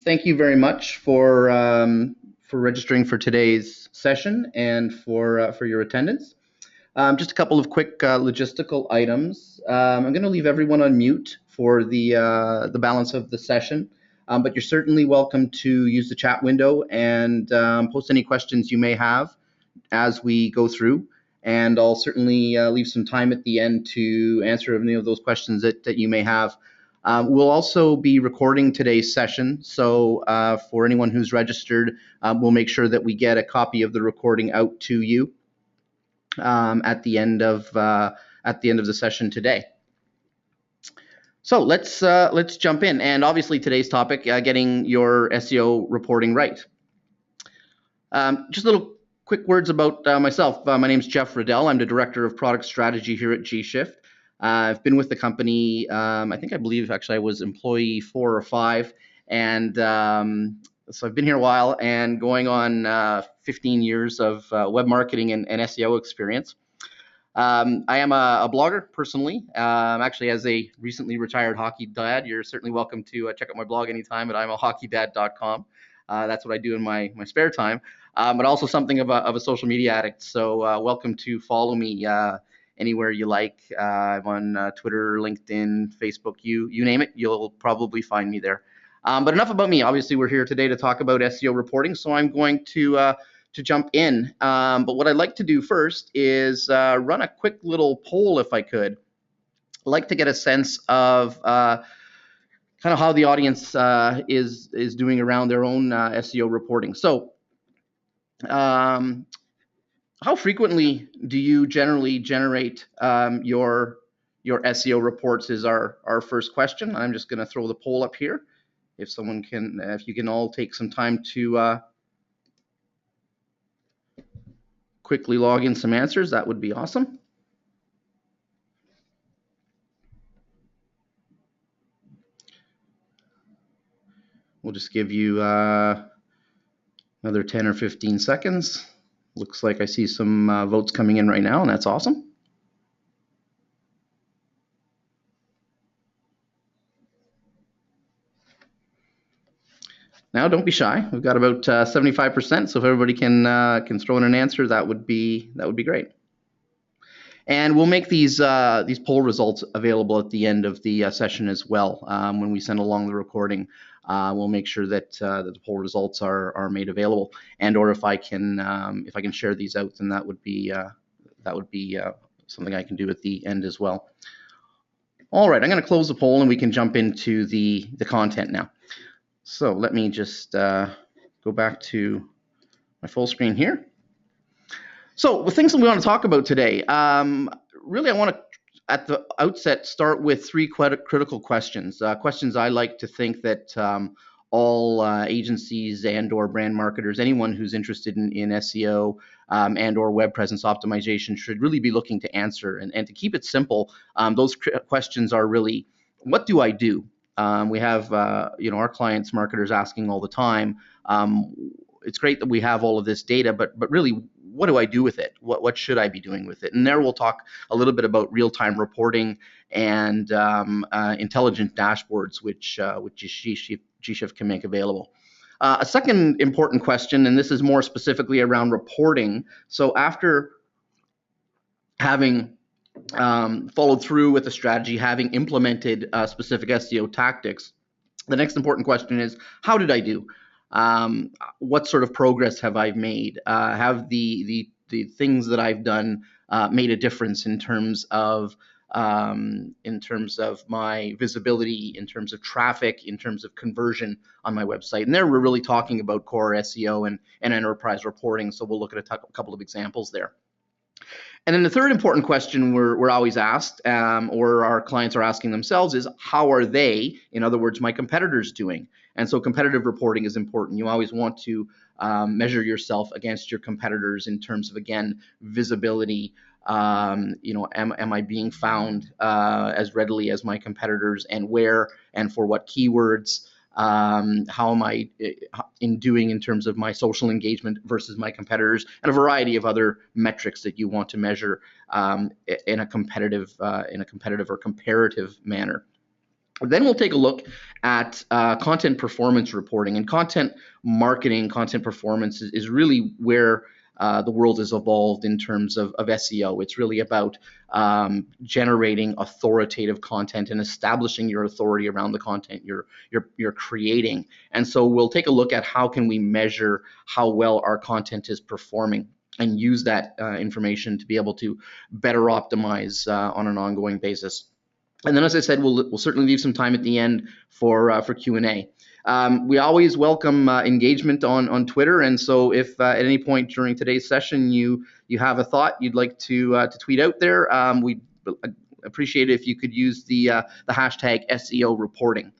Thank you very much for registering for today's session and for your attendance. Just a couple of quick logistical items. I'm going to leave everyone on mute for the balance of the session, but you're certainly welcome to use the chat window and post any questions you may have as we go through. And I'll certainly leave some time at the end to answer any of those questions that you may have. We'll also be recording today's session, so for anyone who's registered, we'll make sure that we get a copy of the recording out to you at the end of the session today. So let's jump in, and obviously today's topic, getting your SEO reporting right. Just little quick words about myself. My name is Jeff Riddall. I'm the Director of Product Strategy here at gShift. I've been with the company, I believe actually I was employee 4 or 5, and so I've been here a while and going on 15 years of web marketing and SEO experience. I am a blogger personally. Actually, as a recently retired hockey dad, you're certainly welcome to check out my blog anytime at imahockeydad.com. That's what I do in my spare time, but also something of a social media addict. So welcome to follow me anywhere you like. I'm on Twitter, LinkedIn, Facebook, you name it, you'll probably find me there. But enough about me. Obviously, we're here today to talk about SEO reporting, so I'm going to jump in. But what I'd like to do first is run a quick little poll, if I could. I'd like to get a sense of kind of how the audience is doing around their own SEO reporting. So how frequently do you generally generate your SEO reports is our first question. I'm just going to throw the poll up here. If someone can, if you can all take some time to quickly log in some answers, that would be awesome. We'll just give you another 10 or 15 seconds. Looks like I see some votes coming in right now, and that's awesome. Now, don't be shy. We've got about 75%, so if everybody can throw in an answer, that would be great. And we'll make these poll results available at the end of the session as well. When we send along the recording, we'll make sure that the poll results are made available. And or if I can share these out, then that would be something I can do at the end as well. All right, I'm going to close the poll and we can jump into the content now. So let me just go back to my full screen here. So the things that we want to talk about today, really I want to, at the outset, start with 3 critical questions. Questions I like to think that all agencies and or brand marketers, anyone who's interested in SEO and or web presence optimization should really be looking to answer. And to keep it simple, those questions are really, what do I do? We have our clients, marketers, asking all the time. It's great that we have all of this data, but really, what do I do with it? What should I be doing with it? And there we'll talk a little bit about real-time reporting and intelligent dashboards, which gShift can make available. A second important question, and this is more specifically around reporting. So after having followed through with a strategy, having implemented specific SEO tactics, the next important question is, how did I do? What sort of progress have I made? Have the things that I've done made a difference in terms of my visibility, in terms of traffic, in terms of conversion on my website? And there we're really talking about core SEO and enterprise reporting. So we'll look at a couple of examples there. And then the third important question we're always asked, or our clients are asking themselves, is how are they, in other words, my competitors, doing? And so competitive reporting is important. You always want to measure yourself against your competitors in terms of, again, visibility. Am I being found as readily as my competitors, and where and for what keywords? How am I doing in terms of my social engagement versus my competitors, and a variety of other metrics that you want to measure in a competitive or comparative manner. Then we'll take a look at content performance reporting, and content marketing, content performance is really where the world has evolved in terms of SEO. It's really about generating authoritative content and establishing your authority around the content you're creating. And so we'll take a look at how can we measure how well our content is performing, and use that information to be able to better optimize on an ongoing basis. And then, as I said, we'll certainly leave some time at the end for Q&A. We always welcome engagement on Twitter, and so if at any point during today's session you have a thought you'd like to tweet out there, we'd appreciate it if you could use the hashtag SEO Reporting.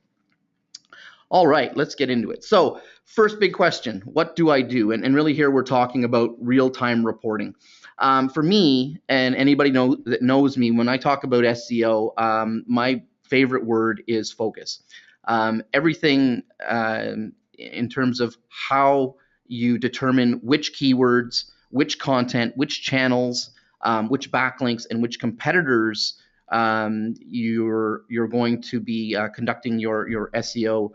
All right, let's get into it. So first big question, what do I do? And really here we're talking about real-time reporting. For me, and anybody that knows me, when I talk about SEO, my favorite word is focus. Everything in terms of how you determine which keywords, which content, which channels, which backlinks, and which competitors you're going to be conducting your SEO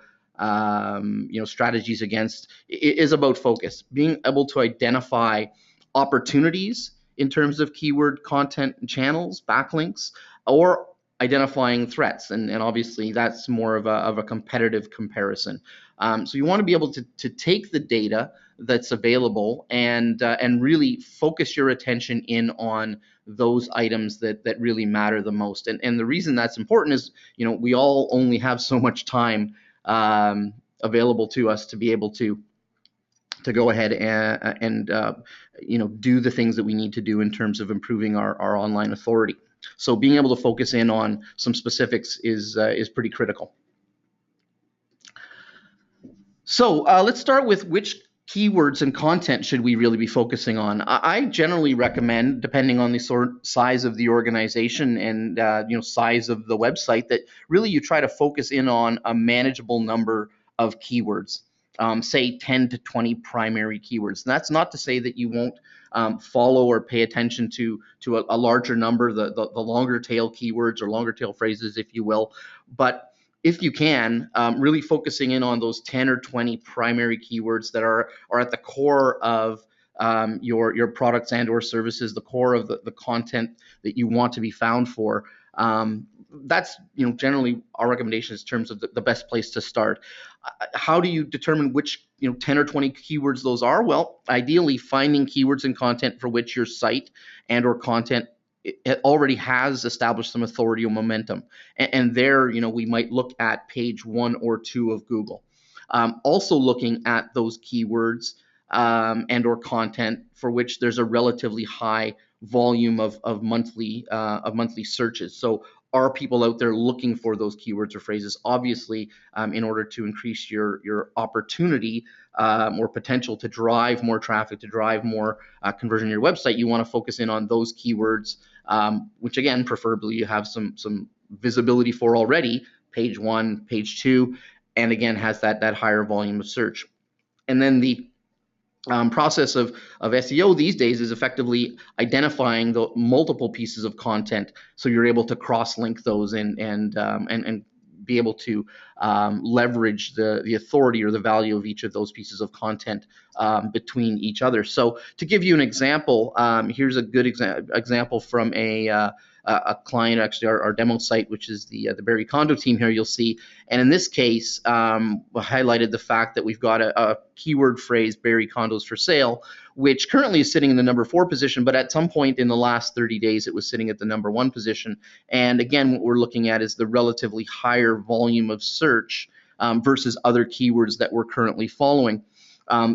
strategies against, is about focus. Being able to identify opportunities in terms of keyword, content, and channels, backlinks, or identifying threats, and obviously that's more of a competitive comparison. So you want to be able to take the data that's available and really focus your attention in on those items that really matter the most. And the reason that's important is, we all only have so much time available to us to be able to go ahead and do the things that we need to do in terms of improving our online authority. So being able to focus in on some specifics is pretty critical. So let's start with which keywords and content should we really be focusing on. I generally recommend, depending on the size of the organization and size of the website, that really you try to focus in on a manageable number of keywords. Say 10 to 20 primary keywords. And that's not to say that you won't follow or pay attention to a larger number, the longer tail keywords or longer tail phrases, if you will. But if you can, really focusing in on those 10 or 20 primary keywords that are at the core of your products and or services, the core of the content that you want to be found for. That's generally our recommendation in terms of the best place to start. How do you determine which 10 or 20 keywords those are? Well, ideally finding keywords and content for which your site and or content it already has established some authority or momentum. And there, we might look at page 1 or 2 of Google. Also looking at those keywords and or content for which there's a relatively high volume of monthly searches. So are people out there looking for those keywords or phrases? Obviously, in order to increase your opportunity or potential to drive more traffic, to drive more conversion to your website, you want to focus in on those keywords, which again, preferably you have some visibility for already, page 1, page 2, and again has that higher volume of search. And then the process of SEO these days is effectively identifying the multiple pieces of content, so you're able to cross-link those and be able to leverage the authority or the value of each of those pieces of content between each other. So to give you an example, here's a good example from a client, actually our demo site, which is the Barrie Condo team here, you'll see. And in this case, highlighted the fact that we've got a keyword phrase, Barrie Condos for sale, which currently is sitting in the number 4 position, but at some point in the last 30 days, it was sitting at the number 1 position. And again, what we're looking at is the relatively higher volume of search versus other keywords that we're currently following.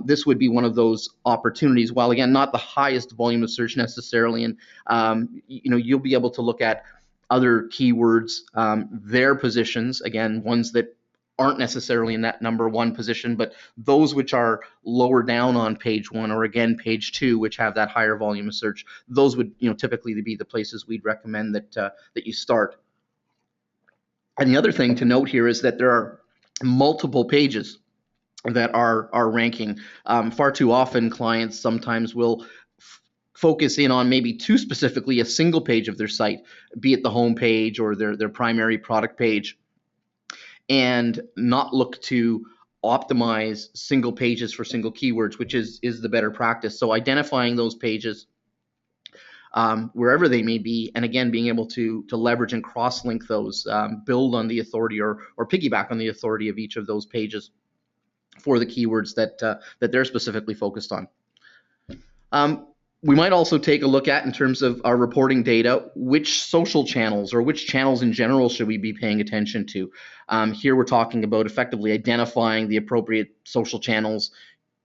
This would be one of those opportunities, while again, not the highest volume of search necessarily. And, you'll be able to look at other keywords, their positions, again, ones that aren't necessarily in that number 1 position, but those which are lower down on page 1 or again, page 2, which have that higher volume of search. Those would, typically be the places we'd recommend that you start. And the other thing to note here is that there are multiple pages that are ranking. Far too often, clients sometimes will focus in on maybe too specifically a single page of their site, be it the home page or their primary product page. and not look to optimize single pages for single keywords, which is the better practice. So identifying those pages wherever they may be, and again, being able to leverage and cross-link those, build on the authority or piggyback on the authority of each of those pages for the keywords that they're specifically focused on. We might also take a look at, in terms of our reporting data, which social channels or which channels in general should we be paying attention to. Here we're talking about effectively identifying the appropriate social channels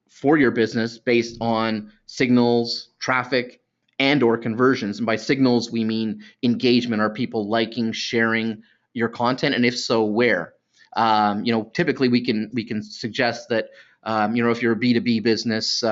for your business based on signals, traffic, and or conversions. And by signals, we mean engagement. Are people liking, sharing your content? And if so, where? Typically we can suggest that, if you're a B2B business,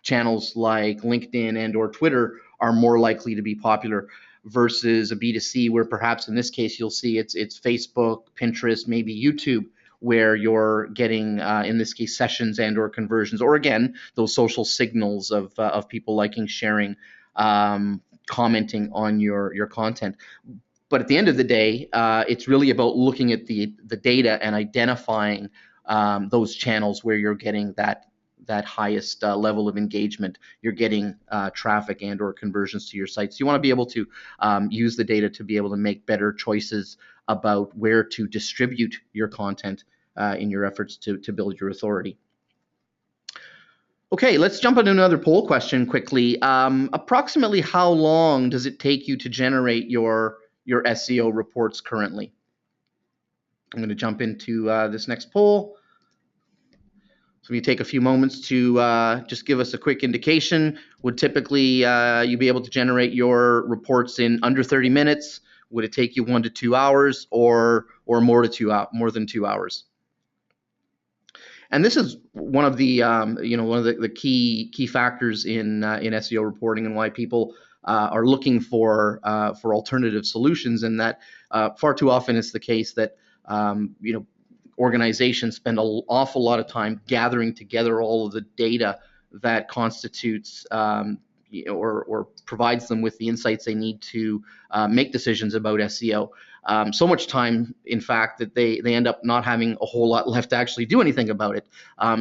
channels like LinkedIn and or Twitter are more likely to be popular versus a B2C, where perhaps in this case you'll see it's Facebook, Pinterest, maybe YouTube, where you're getting, in this case, sessions and or conversions, or again, those social signals of people liking, sharing, commenting on your content. But at the end of the day, it's really about looking at the data and identifying those channels where you're getting that highest level of engagement. You're getting traffic and or conversions to your site. So you want to be able to use the data to be able to make better choices about where to distribute your content in your efforts to build your authority. Okay, let's jump into another poll question quickly. Approximately how long does it take you to generate your SEO reports currently? I'm going to jump into this next poll. So if you take a few moments to just give us a quick indication, would typically you be able to generate your reports in under 30 minutes? Would it take you 1 to 2 hours, or more than 2 hours? And this is one of the the key factors in SEO reporting, and why people are looking for alternative solutions. And that far too often it's the case that organizations spend an awful lot of time gathering together all of the data that constitutes or provides them with the insights they need to make decisions about SEO. So much time, in fact, that they end up not having a whole lot left to actually do anything about it.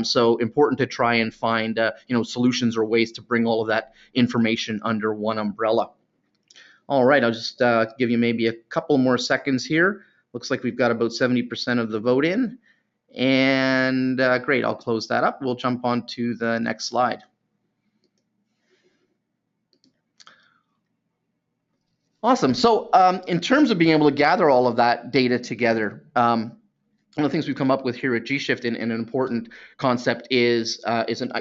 So important to try and find solutions or ways to bring all of that information under one umbrella. All right, I'll just give you maybe a couple more seconds here. Looks like we've got about 70% of the vote in. And great, I'll close that up. We'll jump on to the next slide. Awesome. So in terms of being able to gather all of that data together, one of the things we've come up with here at gShift, and an important concept is an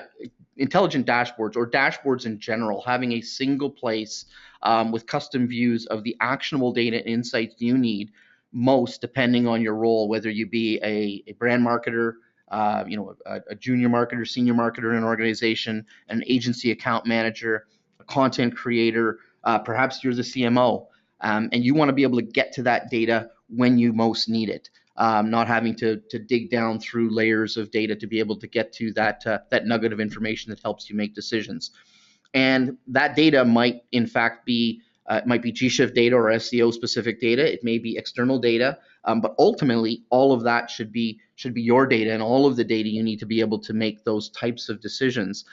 intelligent dashboards, or dashboards in general, having a single place with custom views of the actionable data and insights you need most, depending on your role, whether you be a brand marketer, a junior marketer, senior marketer in an organization, an agency account manager, a content creator, perhaps you're the CMO, and you want to be able to get to that data when you most need it. Not having to dig down through layers of data to be able to get to that nugget of information that helps you make decisions. And that data might, in fact, be gShift data or SEO specific data. It may be external data, but ultimately, all of that should be your data, and all of the data you need to be able to make those types of decisions.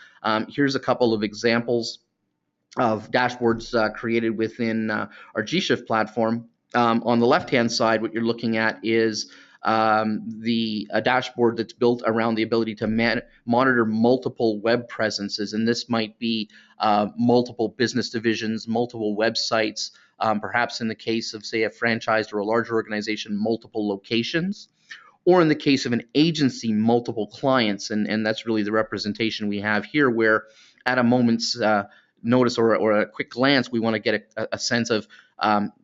Here's a couple of examples of dashboards created within our gShift platform. On the left-hand side, what you're looking at is a dashboard that's built around the ability to monitor multiple web presences. And this might be multiple business divisions, multiple websites, perhaps in the case of, say, a franchise or a larger organization, multiple locations, or in the case of an agency, multiple clients. And that's really the representation we have here, where at a moment's notice or a quick glance, we want to get a sense of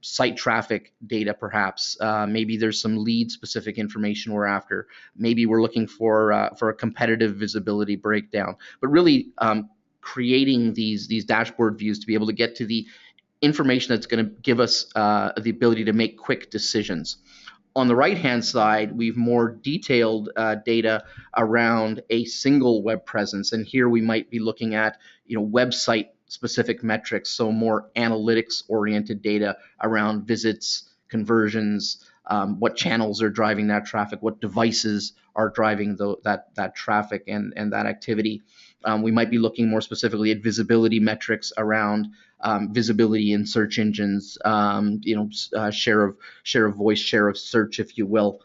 site traffic data, perhaps. Maybe there's some lead specific information we're after. Maybe we're looking for a competitive visibility breakdown. But really creating these dashboard views to be able to get to the information that's going to give us the ability to make quick decisions. On the right-hand side, we've more detailed data around a single web presence, and here we might be looking at website specific metrics, so more analytics oriented data around visits, conversions, what channels are driving that traffic, what devices are driving that traffic and that activity. We might be looking more specifically at visibility metrics around visibility in search engines, share of voice, share of search, if you will.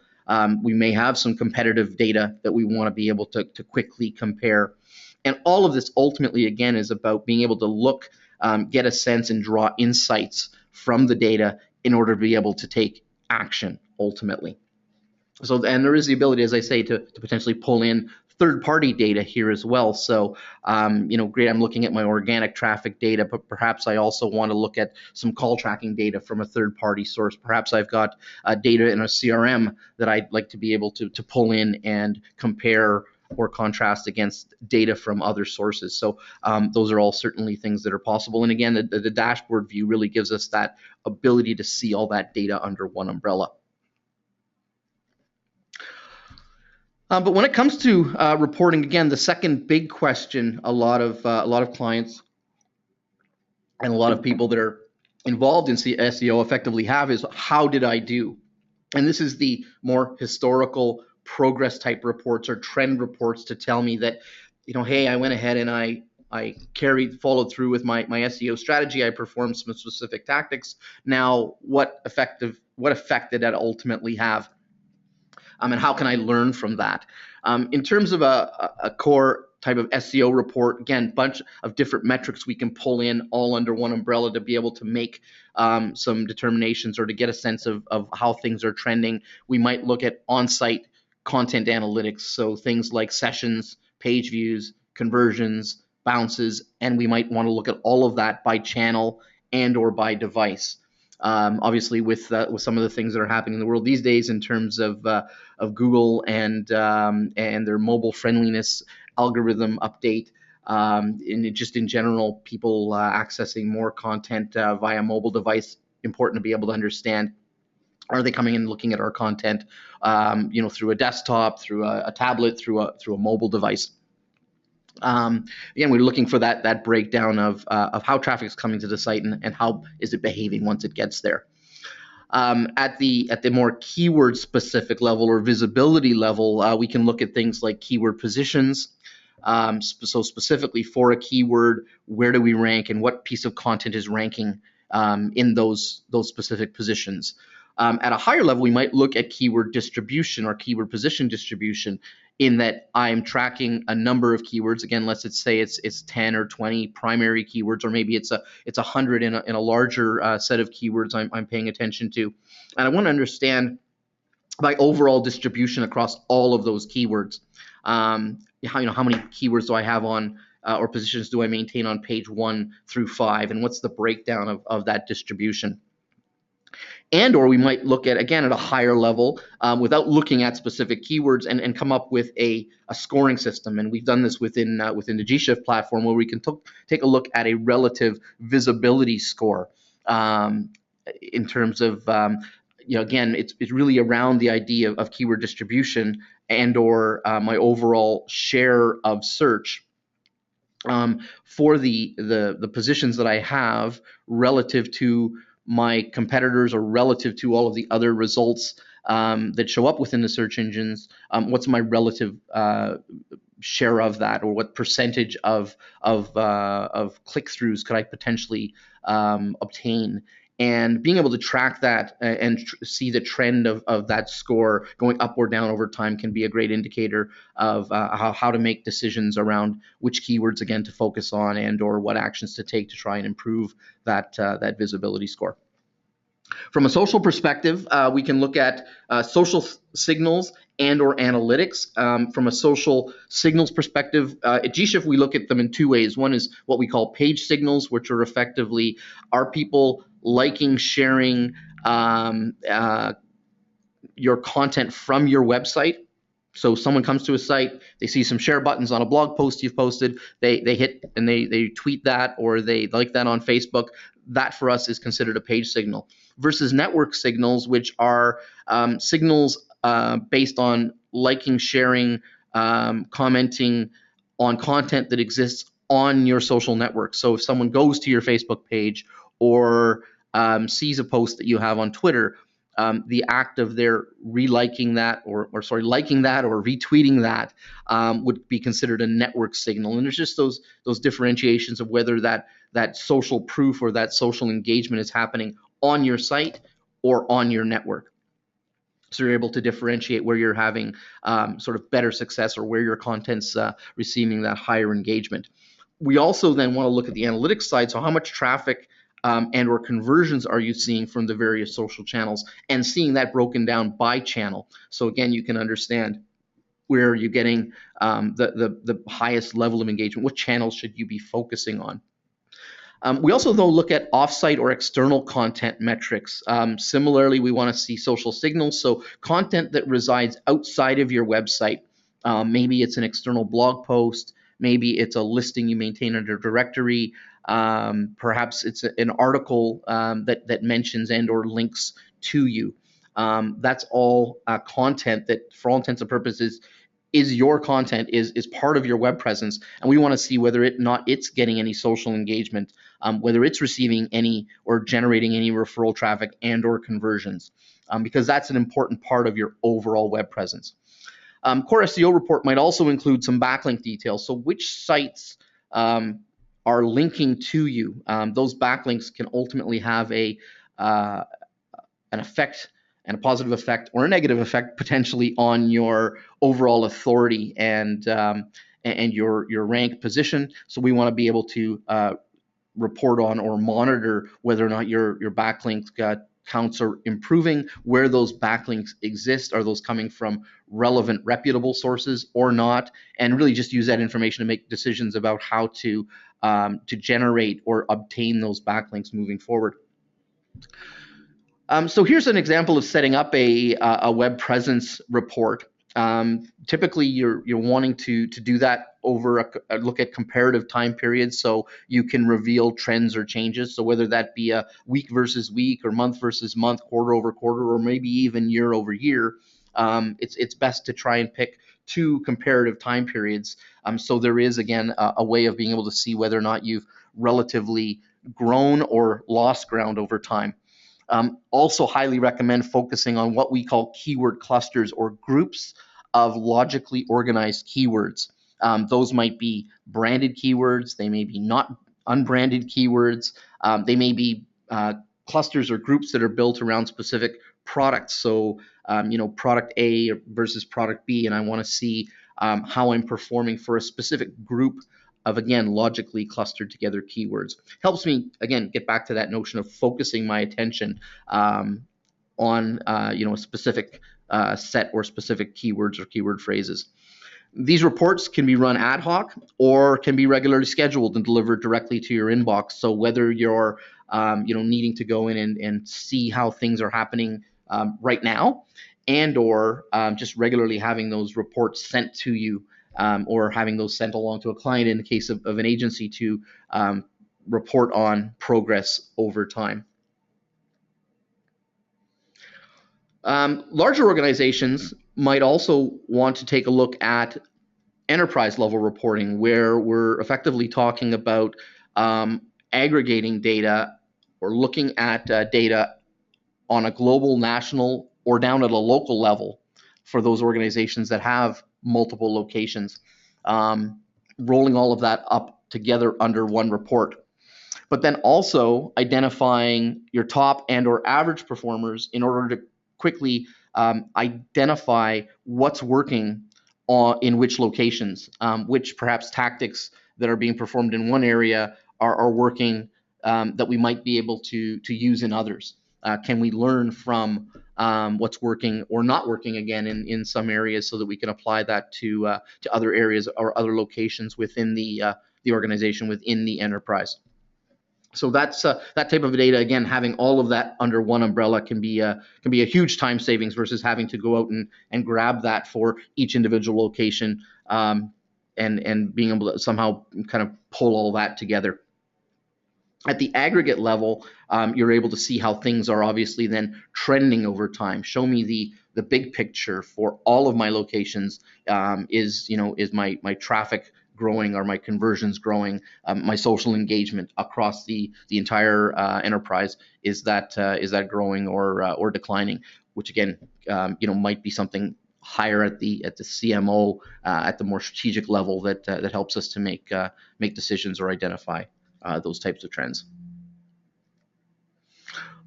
We may have some competitive data that we want to be able to quickly compare. And all of this ultimately, again, is about being able to look, get a sense, and draw insights from the data in order to be able to take action ultimately. So, and there is the ability, as I say, to potentially pull in third-party data here as well. So, great, I'm looking at my organic traffic data, but perhaps I also want to look at some call tracking data from a third-party source. Perhaps I've got data in a CRM that I'd like to be able to pull in and compare or contrast against data from other sources. So those are all certainly things that are possible. And again, the dashboard view really gives us that ability to see all that data under one umbrella. But when it comes to reporting, again, the second big question a lot of clients and a lot of people that are involved in SEO effectively have is, how did I do? And this is the more historical progress type reports or trend reports to tell me that, hey, I went ahead and I followed through with my SEO strategy. I performed some specific tactics. Now, what effect did that ultimately have? And how can I learn from that? In terms of a core type of SEO report, again, bunch of different metrics we can pull in all under one umbrella to be able to make some determinations or to get a sense of how things are trending. We might look at on-site content analytics, so things like sessions, page views, conversions, bounces, and we might want to look at all of that by channel and or by device. Obviously, with some of the things that are happening in the world these days in terms of Google and their mobile friendliness algorithm update, and just in general, people accessing more content via mobile device, important to be able to understand. Are they coming in looking at our content, through a desktop, through a tablet, through a mobile device? Again, we're looking for that breakdown of how traffic is coming to the site and how is it behaving once it gets there. At the more keyword specific level or visibility level, we can look at things like keyword positions. So specifically for a keyword, where do we rank and what piece of content is ranking in those specific positions. At a higher level, we might look at keyword distribution or keyword position distribution, in that I'm tracking a number of keywords. Again, let's say it's 10 or 20 primary keywords, or maybe it's 100 in a larger set of keywords I'm paying attention to. And I want to understand my overall distribution across all of those keywords. How many keywords do I have on or positions do I maintain on page 1 through 5, and what's the breakdown of that distribution? And or we might look at, again, at a higher level without looking at specific keywords and come up with a scoring system. And we've done this within the gShift platform, where we can take a look at a relative visibility score in terms of, again, it's really around the idea of keyword distribution and or my overall share of search for the positions that I have relative to my competitors or relative to all of the other results that show up within the search engines. What's my relative share of that, or what percentage of click-throughs could I potentially obtain? And being able to track that and see the trend of that score going up or down over time can be a great indicator of how to make decisions around which keywords, again, to focus on and or what actions to take to try and improve that visibility score. From a social perspective, we can look at social signals and or analytics. From a social signals perspective, at gShift, we look at them in two ways. One is what we call page signals, which are effectively, are people liking, sharing your content from your website? So someone comes to a site, they see some share buttons on a blog post you've posted, they hit and they tweet that, or they like that on Facebook. That for us is considered a page signal. Versus network signals, which are signals based on liking, sharing, commenting on content that exists on your social network. So if someone goes to your Facebook page or sees a post that you have on Twitter, the act of their reliking that or sorry, liking that or retweeting that would be considered a network signal. And there's just those differentiations of whether that social proof or that social engagement is happening on your site or on your network. So you're able to differentiate where you're having sort of better success or where your content's receiving that higher engagement. We also then want to look at the analytics side. So how much traffic and or conversions are you seeing from the various social channels, and seeing that broken down by channel. So again, you can understand where are you getting the highest level of engagement. What channels should you be focusing on? We also, though, look at offsite or external content metrics. Similarly, we want to see social signals, so content that resides outside of your website. Maybe it's an external blog post, maybe it's a listing you maintain under a directory, perhaps it's an article that mentions and or links to you. That's all content that, for all intents and purposes, is your content, is part of your web presence, and we want to see whether it's getting any social engagement, whether it's receiving any or generating any referral traffic and or conversions, because that's an important part of your overall web presence. Core SEO report might also include some backlink details. So which sites are linking to you? Those backlinks can ultimately have an effect, and a positive effect or a negative effect potentially on your overall authority and your rank position. So we want to be able to report on or monitor whether or not your backlink counts are improving, where those backlinks exist, are those coming from relevant, reputable sources or not, and really just use that information to make decisions about how to generate or obtain those backlinks moving forward. So here's an example of setting up a web presence report. Typically, you're wanting to do that over a look at comparative time periods, so you can reveal trends or changes. So whether that be a week versus week, or month versus month, quarter over quarter, or maybe even year over year, it's best to try and pick 2 comparative time periods. So there is, again, a way of being able to see whether or not you've relatively grown or lost ground over time. Also highly recommend focusing on what we call keyword clusters, or groups of logically organized keywords. Those might be branded keywords, they may be not unbranded keywords, they may be clusters or groups that are built around specific products. So, product A versus product B, and I want to see how I'm performing for a specific group of, again, logically clustered together keywords. Helps me, again, get back to that notion of focusing my attention on a specific set or specific keywords or keyword phrases. These reports can be run ad hoc or can be regularly scheduled and delivered directly to your inbox. So whether you're needing to go in and see how things are happening right now, and or just regularly having those reports sent to you, or having those sent along to a client in the case of an agency to report on progress over time. Larger organizations might also want to take a look at enterprise level reporting, where we're effectively talking about aggregating data or looking at data on a global, national, or down at a local level for those organizations that have multiple locations, rolling all of that up together under one report. But then also identifying your top and or average performers in order to quickly identify what's working in which locations, which perhaps tactics that are being performed in one area are working that we might be able to use in others. Can we learn from what's working or not working, again, in some areas, so that we can apply that to other areas or other locations within the organization, within the enterprise. So that's that type of data. Again, having all of that under one umbrella can be a huge time savings versus having to go out and grab that for each individual location, and being able to somehow kind of pull all that together. At the aggregate level, you're able to see how things are obviously then trending over time. Show me the big picture for all of my locations. Is my traffic growing? Are my conversions growing? My social engagement across the entire enterprise, is that growing or declining? Which again, might be something higher at the CMO, at the more strategic level, that helps us to make decisions or identify those types of trends.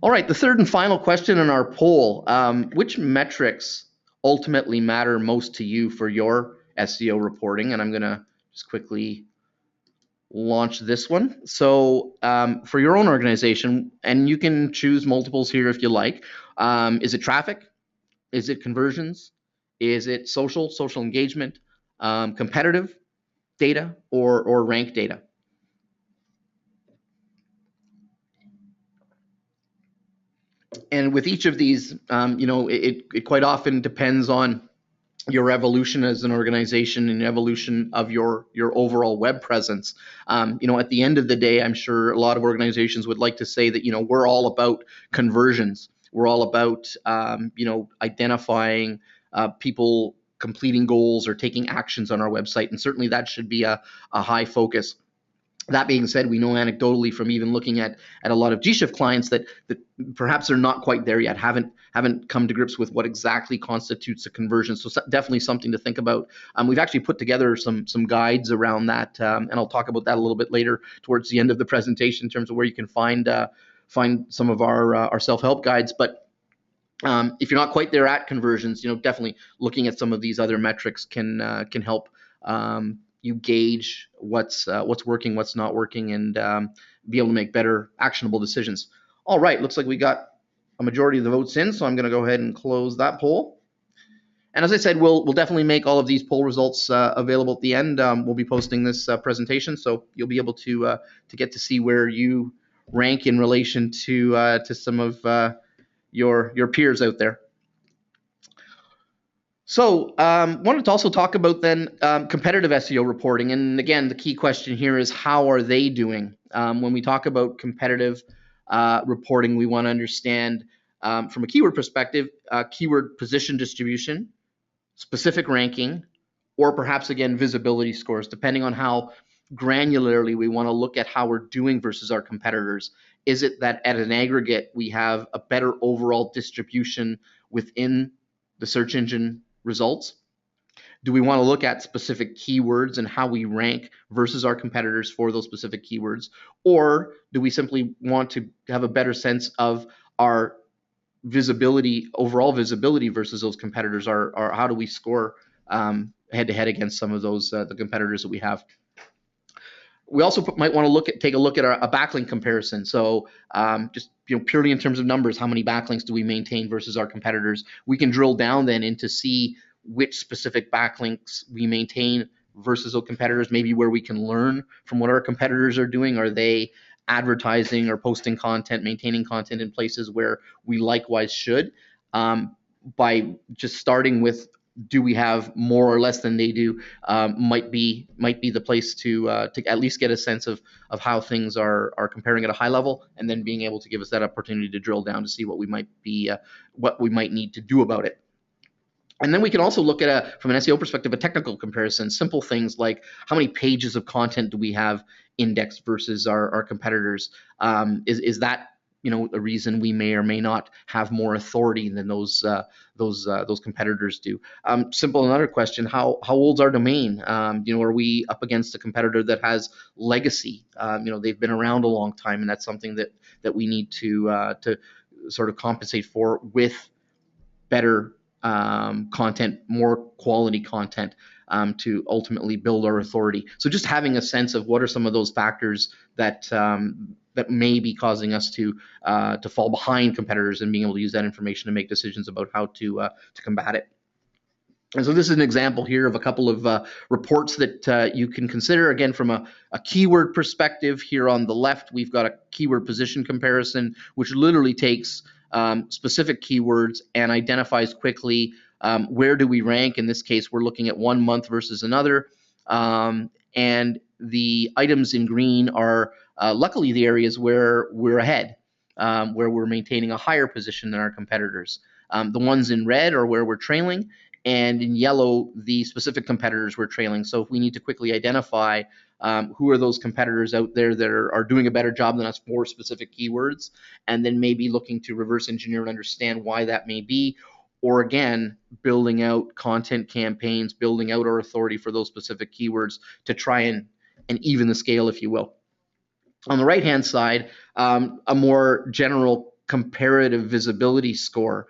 All right, the third and final question in our poll: which metrics ultimately matter most to you for your SEO reporting? And I'm going to just quickly launch this one. So for your own organization, and you can choose multiples here if you like, is it traffic? Is it conversions? Is it social engagement, competitive data, or rank data? And with each of these, it quite often depends on your evolution as an organization and evolution of your overall web presence. At the end of the day, I'm sure a lot of organizations would like to say that, we're all about conversions. We're all about, identifying people completing goals or taking actions on our website. And certainly that should be a high focus. That being said, we know anecdotally from even looking at a lot of gShift clients that perhaps they're not quite there yet, haven't come to grips with what exactly constitutes a conversion. So definitely something to think about. We've actually put together some guides around that, and I'll talk about that a little bit later towards the end of the presentation in terms of where you can find some of our self-help guides. But if you're not quite there at conversions, definitely looking at some of these other metrics can help you gauge what's working, what's not working, and be able to make better actionable decisions. All right, looks like we got a majority of the votes in, so I'm going to go ahead and close that poll. And as I said, we'll definitely make all of these poll results available at the end. We'll be posting this presentation, so you'll be able to get to see where you rank in relation to some of your peers out there. So wanted to also talk about then competitive SEO reporting. And again, the key question here is, how are they doing? When we talk about competitive reporting, we want to understand from a keyword perspective, keyword position distribution, specific ranking, or perhaps again, visibility scores, depending on how granularly we want to look at how we're doing versus our competitors. Is it that at an aggregate, we have a better overall distribution within the search engine results? Do we want to look at specific keywords and how we rank versus our competitors for those specific keywords? Or do we simply want to have a better sense of our visibility, overall visibility versus those competitors? Or how do we score head-to-head against some of those the competitors that we have? We also might want to take a look at a backlink comparison. So just purely in terms of numbers, how many backlinks do we maintain versus our competitors? We can drill down then into see which specific backlinks we maintain versus those competitors, maybe where we can learn from what our competitors are doing. Are they advertising or posting content, maintaining content in places where we likewise should? By just starting with, do we have more or less than they do, might be the place to at least get a sense of how things are comparing at a high level, and then being able to give us that opportunity to drill down to see what we might need to do about it. And then we can also look at from an SEO perspective, a technical comparison, simple things like how many pages of content do we have indexed versus our competitors? Is that a reason we may or may not have more authority than those competitors do? Simple another question: how old's our domain? Are we up against a competitor that has legacy? They've been around a long time, and that's something that we need to sort of compensate for with better content, more quality content, to ultimately build our authority. So just having a sense of what are some of those factors that may be causing us to fall behind competitors, and being able to use that information to make decisions about how to combat it. And so this is an example here of a couple of reports that you can consider. Again, from a keyword perspective, here on the left, we've got a keyword position comparison, which literally takes specific keywords and identifies quickly where do we rank. In this case, we're looking at 1 month versus another. And the items in green are luckily the areas where we're ahead, where we're maintaining a higher position than our competitors. The ones in red are where we're trailing, and in yellow, the specific competitors we're trailing. So if we need to quickly identify who are those competitors out there that are doing a better job than us for specific keywords, and then maybe looking to reverse engineer and understand why that may be, or again, building out content campaigns, building out our authority for those specific keywords to try and even the scale, if you will. On the right-hand side, a more general comparative visibility score,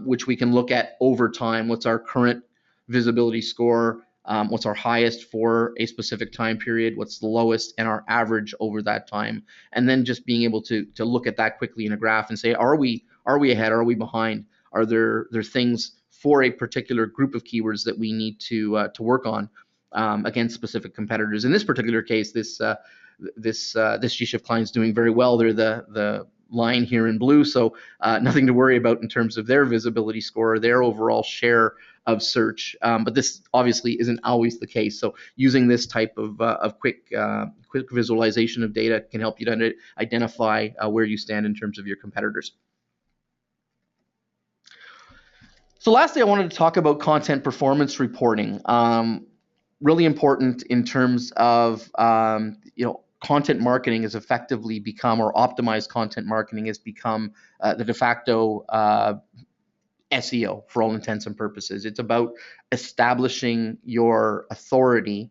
which we can look at over time. What's our current visibility score? What's our highest for a specific time period? What's the lowest, and our average over that time? And then just being able to look at that quickly in a graph and say, are we ahead? Are we behind? Are there things for a particular group of keywords that we need to work on against specific competitors? In this particular case, this gShift client is doing very well. They're the line here in blue, so nothing to worry about in terms of their visibility score, their overall share of search. But this obviously isn't always the case. So using this type of quick visualization of data can help you to identify where you stand in terms of your competitors. So lastly, I wanted to talk about content performance reporting. Really important in terms of content marketing has effectively become, or optimized content marketing has become, the de facto SEO for all intents and purposes. It's about establishing your authority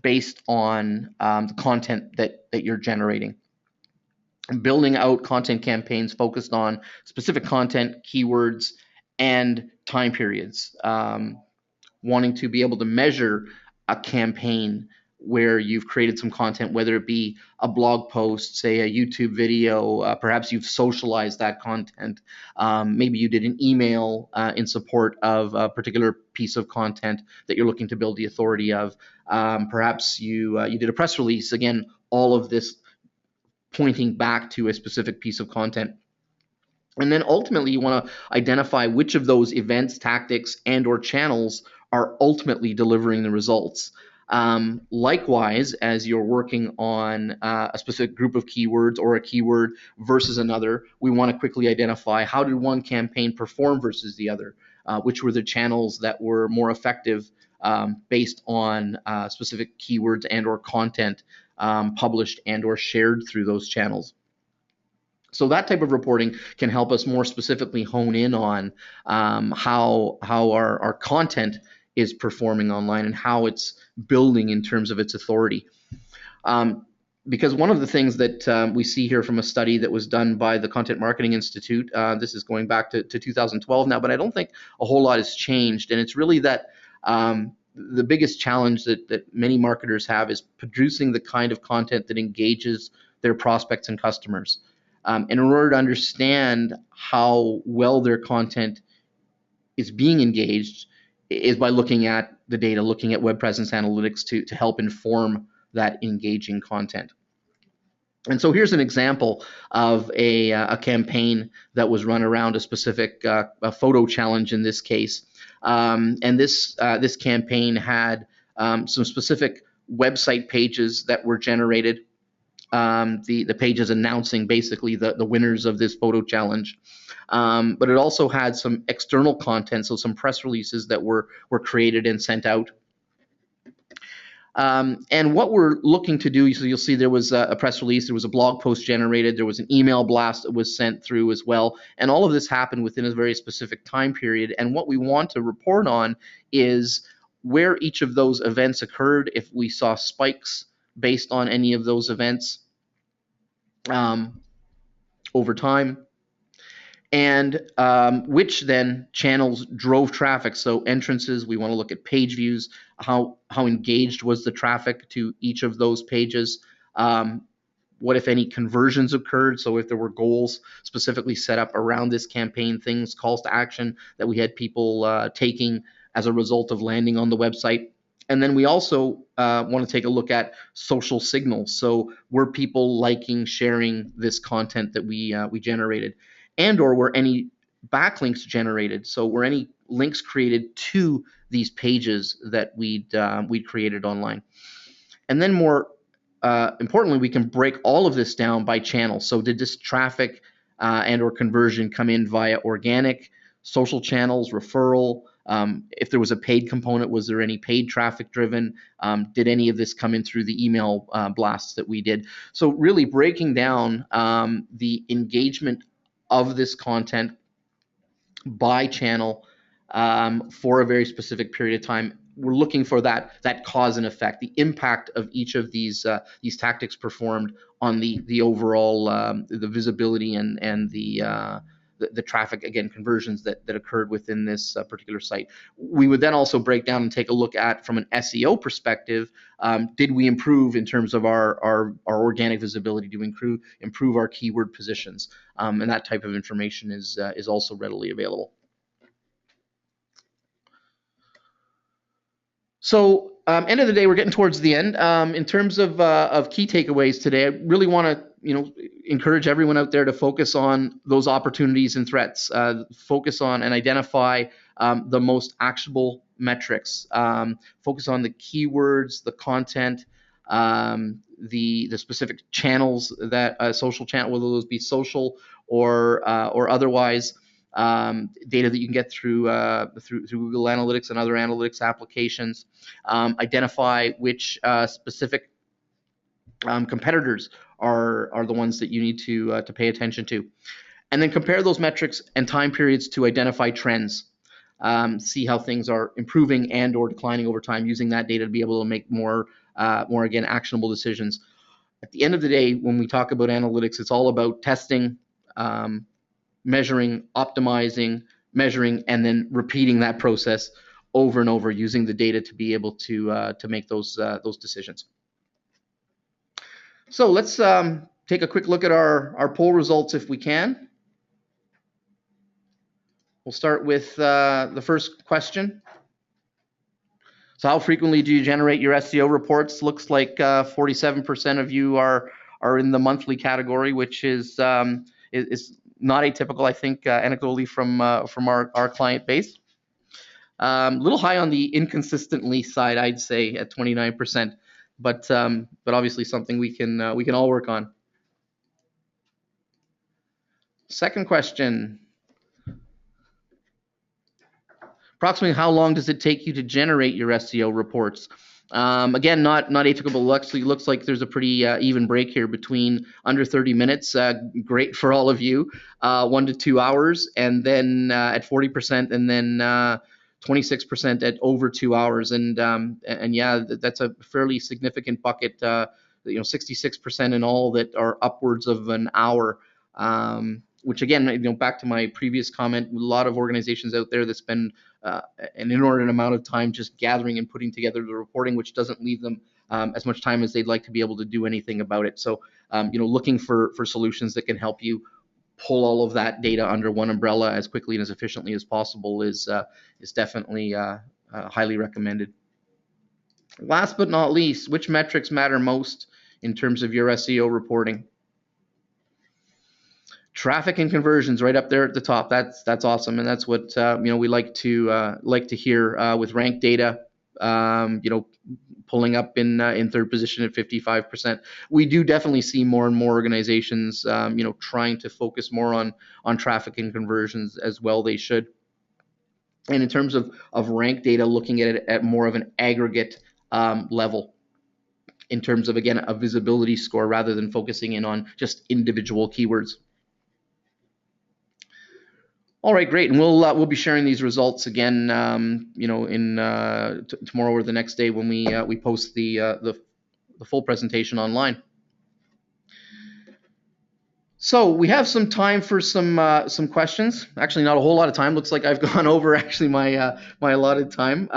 based on the content that you're generating. Building out content campaigns focused on specific content, keywords, and time periods. Wanting to be able to measure a campaign where you've created some content, whether it be a blog post, say a YouTube video, perhaps you've socialized that content. Maybe you did an email in support of a particular piece of content that you're looking to build the authority of. Perhaps you did a press release. Again, all of this pointing back to a specific piece of content. And then ultimately, you want to identify which of those events, tactics, and or channels are ultimately delivering the results. Likewise, as you're working on a specific group of keywords or a keyword versus another, we want to quickly identify how did one campaign perform versus the other, which were the channels that were more effective based on specific keywords and or content published and or shared through those channels. So that type of reporting can help us more specifically hone in on how our content is performing online and how it's building in terms of its authority. Because one of the things that we see here from a study that was done by the Content Marketing Institute, this is going back to 2012 now, but I don't think a whole lot has changed. And it's really that the biggest challenge that many marketers have is producing the kind of content that engages their prospects and customers. And in order to understand how well their content is being engaged is by looking at the data, looking at web presence analytics to help inform that engaging content. And so here's an example of a campaign that was run around a specific a photo challenge in this case. And this campaign had some specific website pages that were generated. The pages announcing basically the winners of this photo challenge. But it also had some external content, so some press releases that were created and sent out. And what we're looking to do, so you'll see there was a press release, there was a blog post generated, there was an email blast that was sent through as well. And all of this happened within a very specific time period. And what we want to report on is where each of those events occurred, if we saw spikes based on any of those events over time, and which then channels drove traffic. So entrances, we want to look at page views, how engaged was the traffic to each of those pages, what if any conversions occurred, so if there were goals specifically set up around this campaign, things, calls to action that we had people taking as a result of landing on the website. And then we also want to take a look at social signals. So were people liking, sharing this content that we generated, and or were any backlinks generated? So were any links created to these pages that we'd created online? And then more importantly, we can break all of this down by channel. So did this traffic and or conversion come in via organic, social channels, referral, If there was a paid component, was there any paid traffic driven? Did any of this come in through the email blasts that we did? So really breaking down the engagement of this content by channel for a very specific period of time. We're looking for that cause and effect, the impact of each of these tactics performed on the overall the visibility and the traffic, again, conversions that occurred within this particular site. We would then also break down and take a look at, from an SEO perspective, did we improve in terms of our organic visibility? Do we improve our keyword positions? And that type of information is also readily available. So end of the day, we're getting towards the end. In terms of key takeaways today, I really want to encourage everyone out there to focus on those opportunities and threats. Focus on and identify the most actionable metrics. Focus on the keywords, the content, the specific channels that social channel, whether those be social or otherwise. Data that you can get through Google Analytics and other analytics applications. Identify which specific competitors are the ones that you need to pay attention to, and then compare those metrics and time periods to identify trends. See how things are improving and or declining over time, using that data to be able to make more again actionable decisions. At the end of the day, when we talk about analytics, it's all about testing, measuring, optimizing, measuring, and then repeating that process over and over, using the data to be able to make those decisions. So let's take a quick look at our poll results if we can. We'll start with the first question. So how frequently do you generate your SEO reports? Looks like 47% of you are in the monthly category, which is not atypical, I think, anecdotally from our client base. A little high on the inconsistently side, I'd say, at 29%, but obviously something we can all work on. Second question. Approximately how long does it take you to generate your SEO reports? Again, not atypical. Actually, looks like there's a pretty even break here between under 30 minutes. Great for all of you. 1 to 2 hours, and then at 40%, and then 26% at over 2 hours. And yeah, that's a fairly significant bucket. 66% in all that are upwards of an hour. Which again, back to my previous comment, a lot of organizations out there that spend an inordinate amount of time just gathering and putting together the reporting, which doesn't leave them as much time as they'd like to be able to do anything about it. So, looking for solutions that can help you pull all of that data under one umbrella as quickly and as efficiently as possible is definitely highly recommended. Last but not least, which metrics matter most in terms of your SEO reporting? Traffic and conversions right up there at the top. That's awesome, and that's what we like to hear with ranked data. Pulling up in third position at 55%. We do definitely see more and more organizations, trying to focus more on traffic and conversions as well. They should. And in terms of ranked data, looking at it at more of an aggregate level, in terms of, again, a visibility score rather than focusing in on just individual keywords. All right, great, and we'll be sharing these results again, in tomorrow or the next day when we post the full presentation online. So we have some time for some questions. Actually, not a whole lot of time. Looks like I've gone over actually my allotted time.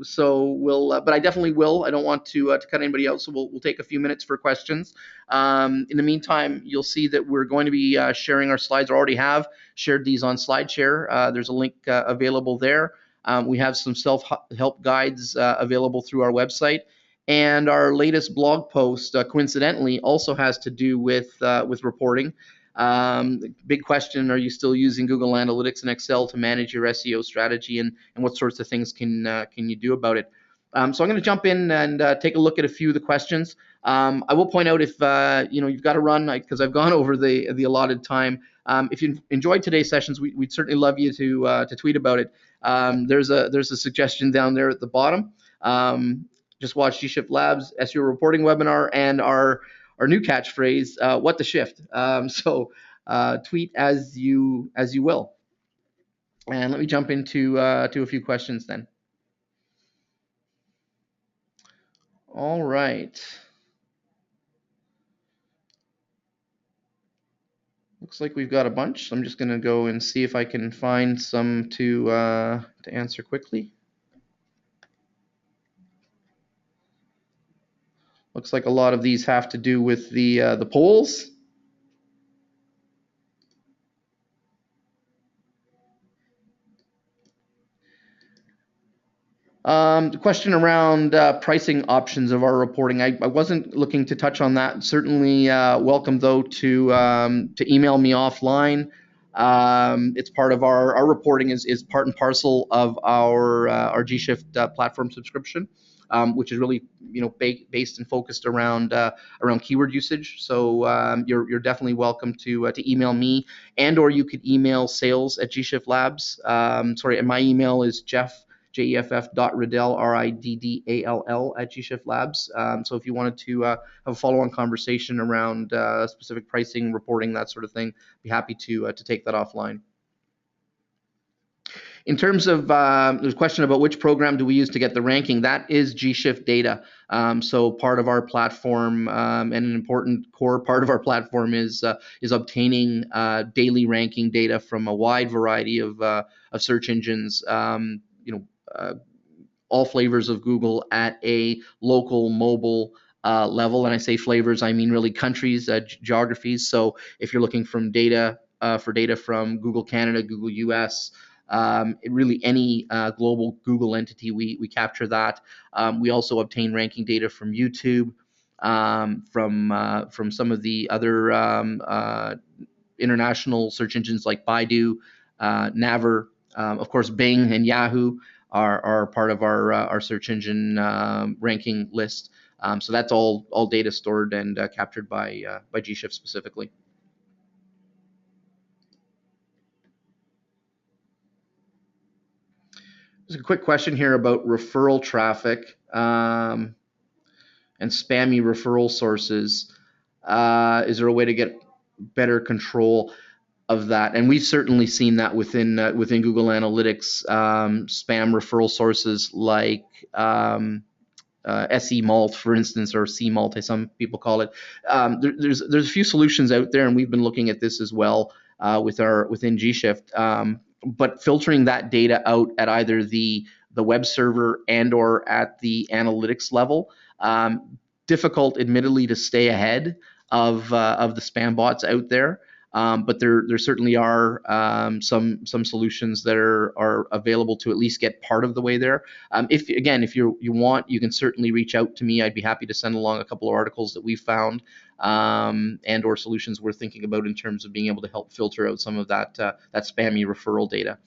So we'll, but I definitely will. I don't want to cut anybody out, so we'll take a few minutes for questions. In the meantime, you'll see that we're going to be sharing our slides. I already have shared these on SlideShare. There's a link available there. We have some self-help guides available through our website. And our latest blog post, coincidentally, also has to do with reporting. Big question: are you still using Google Analytics and Excel to manage your SEO strategy, and what sorts of things can you do about it? So I'm going to jump in and take a look at a few of the questions. I will point out, if you've got to run because I've gone over the allotted time. If you enjoyed today's sessions, we'd certainly love you to tweet about it. There's a suggestion down there at the bottom. Just watch gShift Labs SEO reporting webinar and our new catchphrase, what the shift. So tweet as you will. And let me jump into to a few questions then. All right. Looks like we've got a bunch. So I'm just going to go and see if I can find some to answer quickly. Looks like a lot of these have to do with the polls. The question around pricing options of our reporting, I wasn't looking to touch on that. Certainly welcome, though, to email me offline. It's part of our reporting is part and parcel of our gShift platform subscription, which is really based and focused around keyword usage. So you're definitely welcome to email me, or you could email sales@gShift Labs. Sorry, and my email is jeff.riddall, Riddall @gShift Labs. So if you wanted to have a follow-on conversation around specific pricing, reporting, that sort of thing, be happy to take that offline. In terms of there's a question about which program do we use to get the ranking. That is gShift Data. So part of our platform and an important core part of our platform is obtaining daily ranking data from a wide variety of search engines. All flavors of Google at a local mobile level. And I say flavors, I mean really countries, geographies. So if you're looking for data from Google Canada, Google US, really any global Google entity, we capture that. We also obtain ranking data from YouTube, from some of the other international search engines like Baidu, Naver, of course, Bing and Yahoo are part of our search engine ranking list. So that's all data stored and captured by gShift specifically. There's a quick question here about referral traffic and spammy referral sources. Is there a way to get better control of that? And we've certainly seen that within Google Analytics, spam referral sources like SE Malt, for instance, or C Malt, as some people call it. There's a few solutions out there, and we've been looking at this as well within gShift. But filtering that data out at either the web server or at the analytics level, difficult, admittedly, to stay ahead of the spam bots out there. But there certainly are some solutions that are available to at least get part of the way there. If you want, you can certainly reach out to me. I'd be happy to send along a couple of articles that we found and or solutions we're thinking about in terms of being able to help filter out some of that spammy referral data.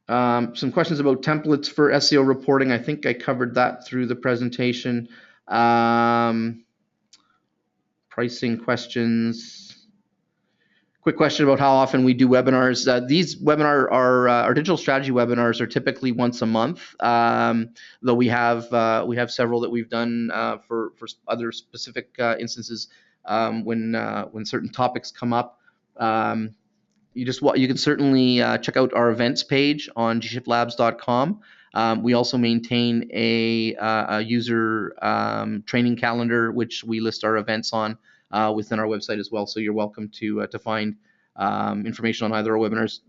Some questions about templates for SEO reporting. I think I covered that through the presentation. Pricing questions. Quick question about how often we do webinars. These our digital strategy webinars are typically once a month, though we have several that we've done for other specific instances when certain topics come up. You can certainly check out our events page on gshiftlabs.com. We also maintain a user training calendar, which we list our events on within our website as well. So you're welcome to find information on either our webinars.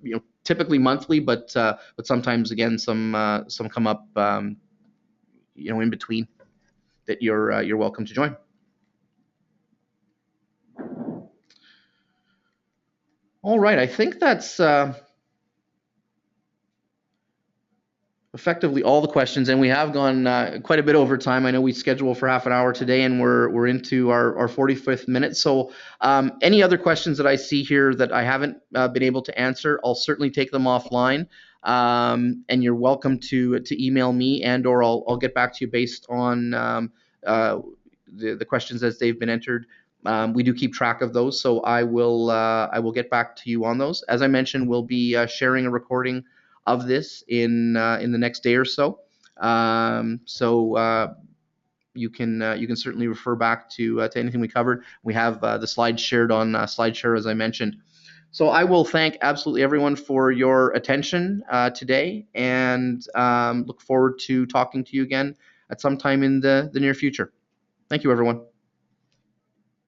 Typically monthly, but sometimes again some come up in between that you're welcome to join. All right, I think that's effectively all the questions, and we have gone quite a bit over time. I know we scheduled for half an hour today, and we're into our 45th minute. So any other questions that I see here that I haven't been able to answer, I'll certainly take them offline. And you're welcome to email me, and/or I'll get back to you based on the questions as they've been entered. We do keep track of those, so I will get back to you on those. As I mentioned, we'll be sharing a recording of this in the next day or so. You can certainly refer back to anything we covered. We have the slides shared on SlideShare, as I mentioned. So I will thank absolutely everyone for your attention today, and look forward to talking to you again at some time in the near future. Thank you, everyone.